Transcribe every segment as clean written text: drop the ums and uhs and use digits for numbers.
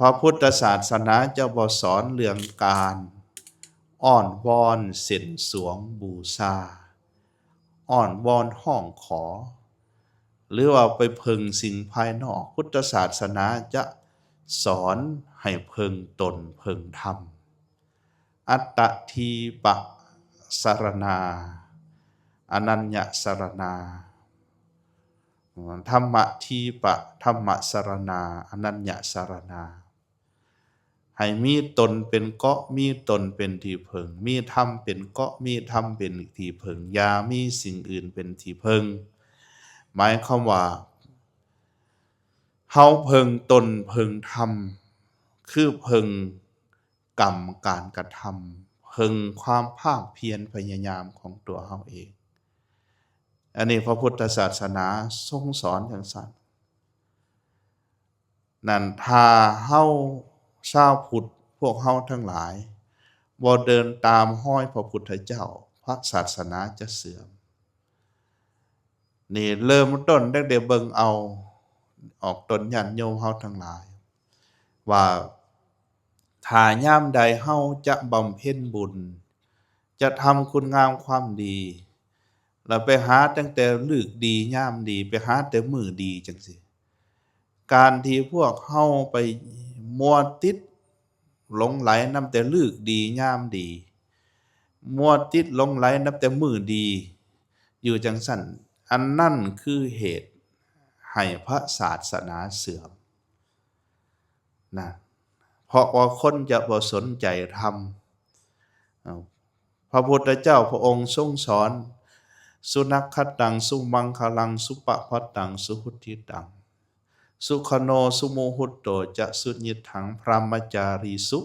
พระพุทธศาสนาจะบ่สอนเรื่องการอ้อนวอนเส้นสวงบูชาอ้อนวอนห้องขอหรือว่าไปพึงสิ่งภายนอกพุทธศาสนาจะสอนให้พึงตนพึงธรรมอัตตทีปะสรณาอนัญญสรณาธรรมทีปะธรรมสรณาอนัญญสรณาให้มีตนเป็นเกาะมีตนเป็นที่พึงมีธรรมเป็นเกาะมีธรรมเป็นที่พึงอย่ามีสิ่งอื่นเป็นที่พึงหมายความว่าเฮาพึงตนพึงธรรมคือพึงกรรมการกระทำพึงความภาคเพียรพยายามของตัวเฮาเองอันนี้พระพุทธศาสนาทรงสอนอย่างสั้นนั่นถ้าเฮาชาวพุทธพวกเฮาทั้งหลายบ่เดินตามห้อยพระพุทธเจ้าพระศาสนาจะเสื่อมนี่เริ่มต้นตั้งแต่เบิ่งเอาออกตนญาติโยมเฮาทั้งหลายว่าถ้ายามใดเฮาจะบำเพ็ญบุญจะทำคุณงามความดีแล้วไปหาตั้งแต่ฤกษ์ดียามดีไปหาแต่มื้อดีจังซี่การที่พวกเฮาไปมัวติดหลงไหลนำแต่ฤกษ์ดียามดีมัวติดหลงไหลนำแต่มื้อดีอยู่จังซั่นอันนั่นคือเหตุให้พระศาสนาเสื่อมนะเพราะว่าคนจะบ่สนใจธรรมพระพุทธเจ้าพระองค์ทรงสอนสุนัขขตังสุมังคลังสุปปัตตังสุหุติตังสุขโนสุโมหุตโตจะสุญญิถังพรหมจารีสุ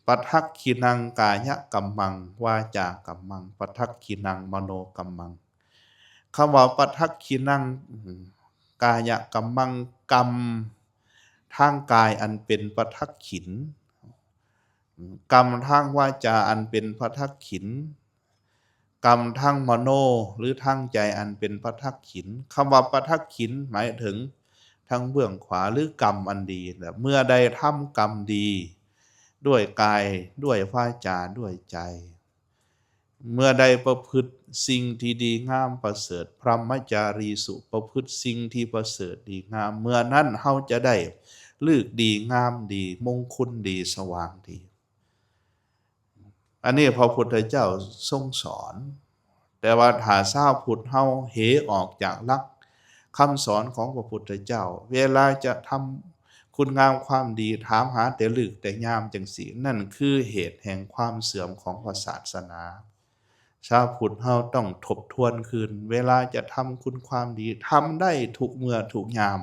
ปัทถักขินังกายกัมมังวาจากัมมังปัทถักขินังมโนกัมมังคำว่าปัทถักขินังกายกัมมังกรรมทางกายอันเป็นปัทถักขินกรรมทางวาจาอันเป็นปัทถักขินกรรมทางมโนหรือทางใจอันเป็นปัทถักขินคำว่าปัทถักขินหมายถึงทางเบื้องขวาหรือกรรมอันดีเมื่อใดทำกรรมดีด้วยกายด้วยวาจาด้วยใจเมื่อใดประพฤติสิ่งที่ดีงามประเสริฐพรหมจารีสุประพฤติสิ่งที่ประเสริฐดีงามเมื่อนั้นเฮาจะได้ฤกษ์ดีงามดีมงคลดีสว่างดีอันนี้พระพุทธเจ้าทรงสอนแต่ว่าถ้าชาวพุทธเฮาเหออกจากหลักคำสอนของพระพุทธเจ้าเวลาจะทำคุณงามความดีถามหาแต่ฤกษ์แต่ยามจังสีนั่นคือเหตุแห่งความเสื่อมของศาสนาชาวพุทธเฮาต้องทบทวนคืนเวลาจะทำคุณความดีทำได้ทุกเมื่อทุกยาม